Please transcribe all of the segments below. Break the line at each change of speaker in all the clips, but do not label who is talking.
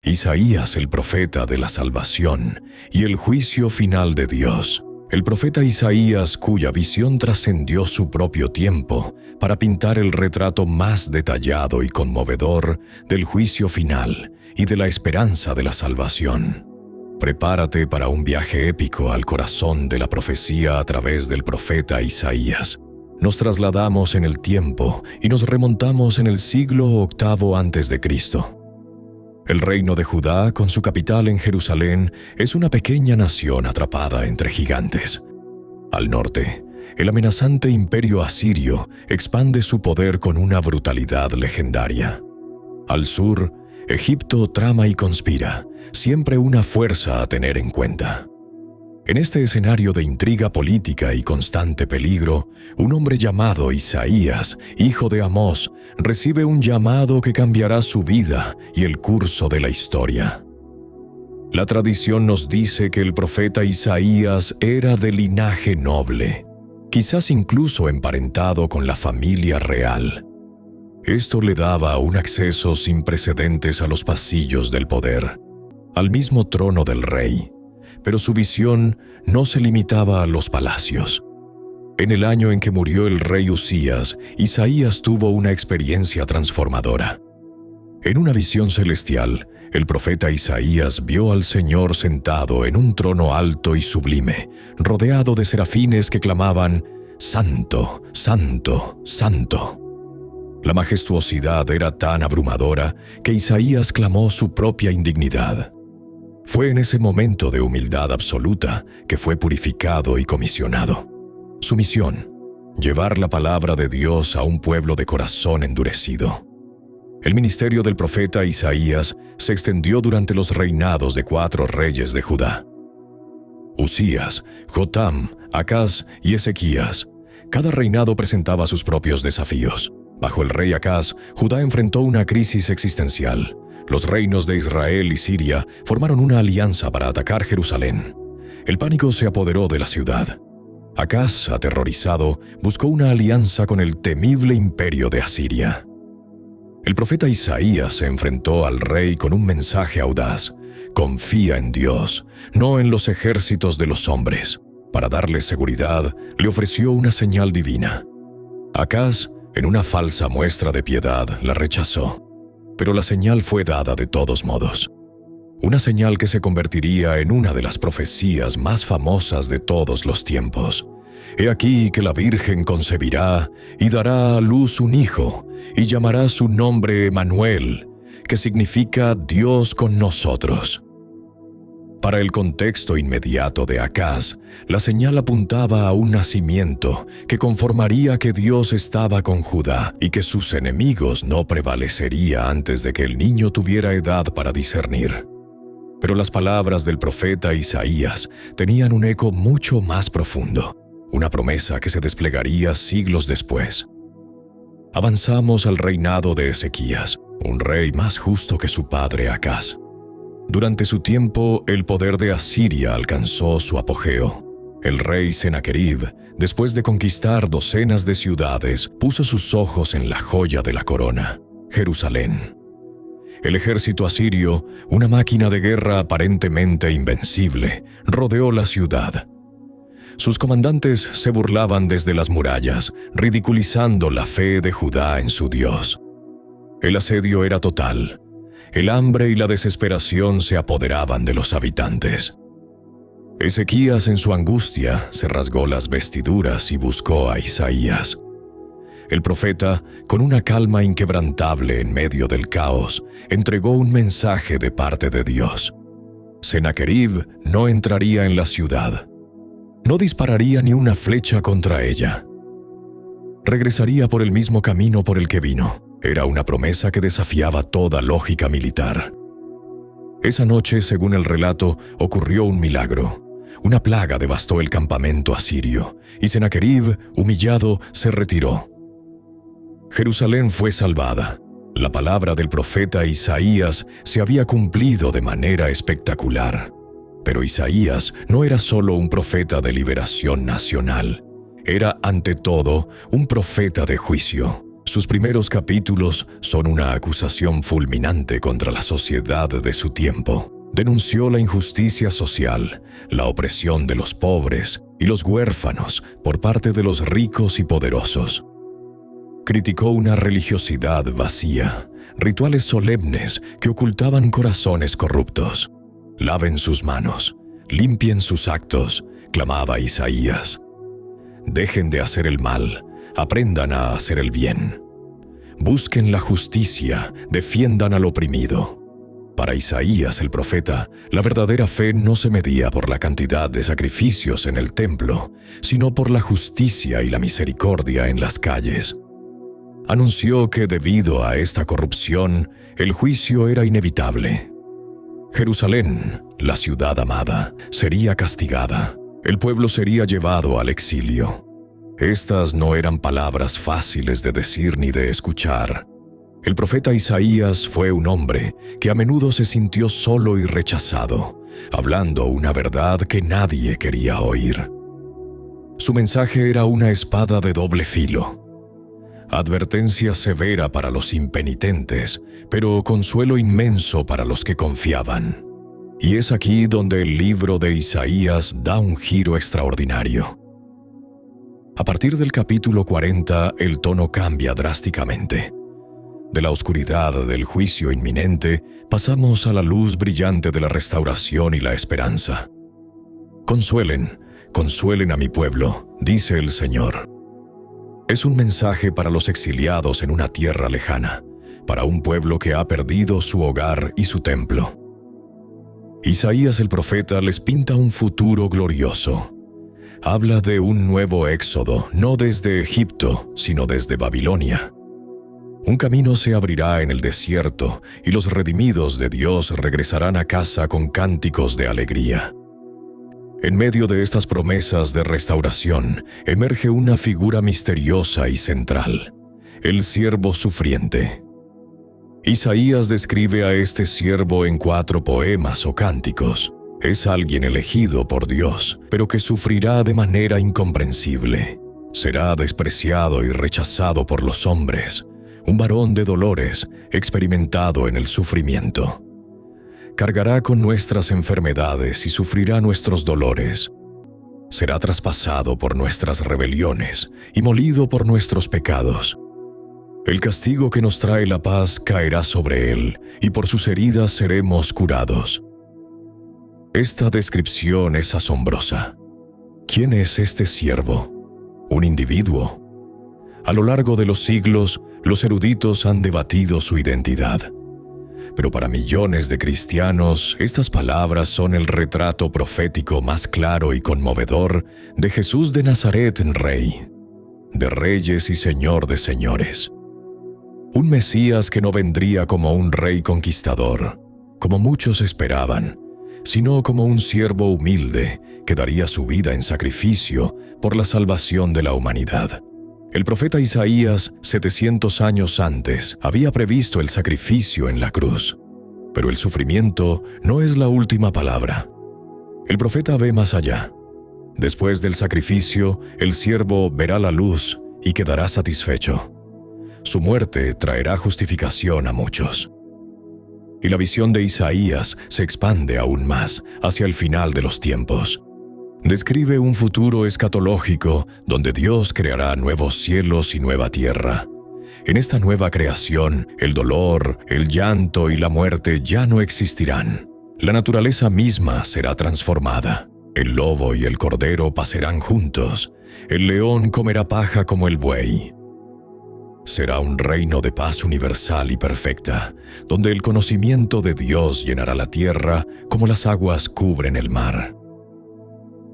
Isaías el profeta de la salvación y el juicio final de Dios. El profeta Isaías, cuya visión trascendió su propio tiempo para pintar el retrato más detallado y conmovedor del juicio final y de la esperanza de la salvación. Prepárate para un viaje épico al corazón de la profecía a través del profeta Isaías. Nos trasladamos en el tiempo y nos remontamos en el siglo VIII a.C. El reino de Judá, con su capital en Jerusalén, es una pequeña nación atrapada entre gigantes. Al norte, el amenazante imperio asirio expande su poder con una brutalidad legendaria. Al sur, Egipto trama y conspira, siempre una fuerza a tener en cuenta. En este escenario de intriga política y constante peligro, un hombre llamado Isaías, hijo de Amós, recibe un llamado que cambiará su vida y el curso de la historia. La tradición nos dice que el profeta Isaías era de linaje noble, quizás incluso emparentado con la familia real. Esto le daba un acceso sin precedentes a los pasillos del poder, al mismo trono del rey. Pero su visión no se limitaba a los palacios. En el año en que murió el rey Usías, Isaías tuvo una experiencia transformadora. En una visión celestial, el profeta Isaías vio al Señor sentado en un trono alto y sublime, rodeado de serafines que clamaban: «Santo, Santo, Santo». La majestuosidad era tan abrumadora que Isaías clamó su propia indignidad. Fue en ese momento de humildad absoluta que fue purificado y comisionado. Su misión: llevar la palabra de Dios a un pueblo de corazón endurecido. El ministerio del profeta Isaías se extendió durante los reinados de 4 reyes de Judá: Usías, Jotam, Acaz y Ezequías. Cada reinado presentaba sus propios desafíos. Bajo el rey Acaz, Judá enfrentó una crisis existencial. Los reinos de Israel y Siria formaron una alianza para atacar Jerusalén. El pánico se apoderó de la ciudad. Acaz, aterrorizado, buscó una alianza con el temible imperio de Asiria. El profeta Isaías se enfrentó al rey con un mensaje audaz: confía en Dios, no en los ejércitos de los hombres. Para darle seguridad, le ofreció una señal divina. Acaz, en una falsa muestra de piedad, la rechazó. Pero la señal fue dada de todos modos. Una señal que se convertiría en una de las profecías más famosas de todos los tiempos. He aquí que la Virgen concebirá y dará a luz un hijo, y llamará su nombre Emmanuel, que significa Dios con nosotros. Para el contexto inmediato de Acaz, la señal apuntaba a un nacimiento que conformaría que Dios estaba con Judá y que sus enemigos no prevalecería antes de que el niño tuviera edad para discernir. Pero las palabras del profeta Isaías tenían un eco mucho más profundo, una promesa que se desplegaría siglos después. Avanzamos al reinado de Ezequías, un rey más justo que su padre Acaz. Durante su tiempo, el poder de Asiria alcanzó su apogeo. El rey Senaquerib, después de conquistar docenas de ciudades, puso sus ojos en la joya de la corona, Jerusalén. El ejército asirio, una máquina de guerra aparentemente invencible, rodeó la ciudad. Sus comandantes se burlaban desde las murallas, ridiculizando la fe de Judá en su Dios. El asedio era total. El hambre y la desesperación se apoderaban de los habitantes. Ezequías, en su angustia, se rasgó las vestiduras y buscó a Isaías. El profeta, con una calma inquebrantable en medio del caos, entregó un mensaje de parte de Dios. Senaquerib no entraría en la ciudad. No dispararía ni una flecha contra ella. Regresaría por el mismo camino por el que vino. Era una promesa que desafiaba toda lógica militar. Esa noche, según el relato, ocurrió un milagro. Una plaga devastó el campamento asirio, y Senaquerib, humillado, se retiró. Jerusalén fue salvada. La palabra del profeta Isaías se había cumplido de manera espectacular. Pero Isaías no era solo un profeta de liberación nacional. Era, ante todo, un profeta de juicio. Sus primeros capítulos son una acusación fulminante contra la sociedad de su tiempo. Denunció la injusticia social, la opresión de los pobres y los huérfanos por parte de los ricos y poderosos. Criticó una religiosidad vacía, rituales solemnes que ocultaban corazones corruptos. «Laven sus manos, limpien sus actos», clamaba Isaías. «Dejen de hacer el mal, aprendan a hacer el bien. Busquen la justicia, defiendan al oprimido». Para Isaías el profeta, la verdadera fe no se medía por la cantidad de sacrificios en el templo, sino por la justicia y la misericordia en las calles. Anunció que debido a esta corrupción, el juicio era inevitable. Jerusalén, la ciudad amada, sería castigada. El pueblo sería llevado al exilio. Estas no eran palabras fáciles de decir ni de escuchar. El profeta Isaías fue un hombre que a menudo se sintió solo y rechazado, hablando una verdad que nadie quería oír. Su mensaje era una espada de doble filo. Advertencia severa para los impenitentes, pero consuelo inmenso para los que confiaban. Y es aquí donde el libro de Isaías da un giro extraordinario. A partir del capítulo 40, el tono cambia drásticamente. De la oscuridad del juicio inminente, pasamos a la luz brillante de la restauración y la esperanza. «Consuelen, consuelen a mi pueblo», dice el Señor. Es un mensaje para los exiliados en una tierra lejana, para un pueblo que ha perdido su hogar y su templo. Isaías el profeta les pinta un futuro glorioso. Habla de un nuevo éxodo, no desde Egipto, sino desde Babilonia. Un camino se abrirá en el desierto y los redimidos de Dios regresarán a casa con cánticos de alegría. En medio de estas promesas de restauración, emerge una figura misteriosa y central, el siervo sufriente. Isaías describe a este siervo en 4 poemas o cánticos. Es alguien elegido por Dios, pero que sufrirá de manera incomprensible. Será despreciado y rechazado por los hombres, un varón de dolores, experimentado en el sufrimiento. Cargará con nuestras enfermedades y sufrirá nuestros dolores. Será traspasado por nuestras rebeliones y molido por nuestros pecados. El castigo que nos trae la paz caerá sobre él, y por sus heridas seremos curados. Esta descripción es asombrosa. ¿Quién es este siervo? ¿Un individuo? A lo largo de los siglos, los eruditos han debatido su identidad. Pero para millones de cristianos, estas palabras son el retrato profético más claro y conmovedor de Jesús de Nazaret, Rey, de reyes y Señor de señores. Un Mesías que no vendría como un rey conquistador, como muchos esperaban, sino como un siervo humilde que daría su vida en sacrificio por la salvación de la humanidad. El profeta Isaías, 700 años antes, había previsto el sacrificio en la cruz. Pero el sufrimiento no es la última palabra. El profeta ve más allá. Después del sacrificio, el siervo verá la luz y quedará satisfecho. Su muerte traerá justificación a muchos. Y la visión de Isaías se expande aún más hacia el final de los tiempos. Describe un futuro escatológico donde Dios creará nuevos cielos y nueva tierra. En esta nueva creación, el dolor, el llanto y la muerte ya no existirán. La naturaleza misma será transformada. El lobo y el cordero pasarán juntos. El león comerá paja como el buey. Será un reino de paz universal y perfecta, donde el conocimiento de Dios llenará la tierra como las aguas cubren el mar.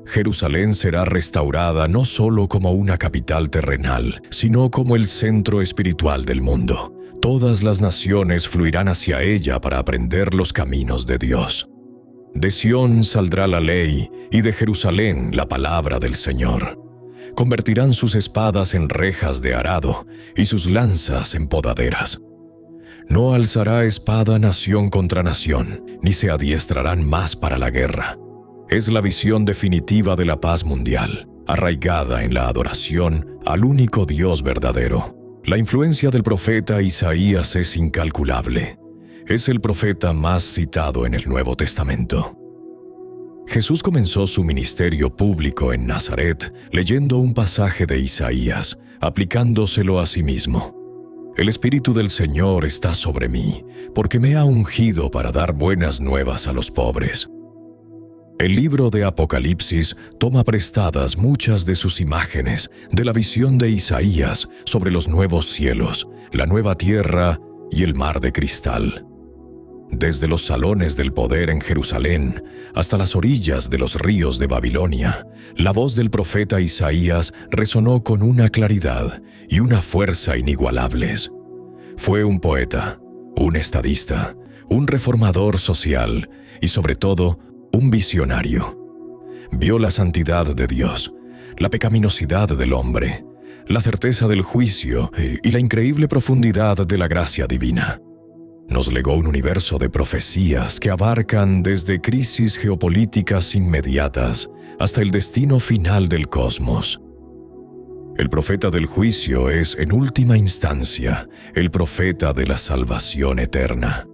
Jerusalén será restaurada no solo como una capital terrenal, sino como el centro espiritual del mundo. Todas las naciones fluirán hacia ella para aprender los caminos de Dios. De Sión saldrá la ley, y de Jerusalén la palabra del Señor. Convertirán sus espadas en rejas de arado, y sus lanzas en podaderas. No alzará espada nación contra nación, ni se adiestrarán más para la guerra. Es la visión definitiva de la paz mundial, arraigada en la adoración al único Dios verdadero. La influencia del profeta Isaías es incalculable. Es el profeta más citado en el Nuevo Testamento. Jesús comenzó su ministerio público en Nazaret leyendo un pasaje de Isaías, aplicándoselo a sí mismo. El Espíritu del Señor está sobre mí, porque me ha ungido para dar buenas nuevas a los pobres. El libro de Apocalipsis toma prestadas muchas de sus imágenes de la visión de Isaías sobre los nuevos cielos, la nueva tierra y el mar de cristal. Desde los salones del poder en Jerusalén hasta las orillas de los ríos de Babilonia, la voz del profeta Isaías resonó con una claridad y una fuerza inigualables. Fue un poeta, un estadista, un reformador social y, sobre todo, un visionario. Vio la santidad de Dios, la pecaminosidad del hombre, la certeza del juicio y la increíble profundidad de la gracia divina. Nos legó un universo de profecías que abarcan desde crisis geopolíticas inmediatas hasta el destino final del cosmos. El profeta del juicio es, en última instancia, el profeta de la salvación eterna.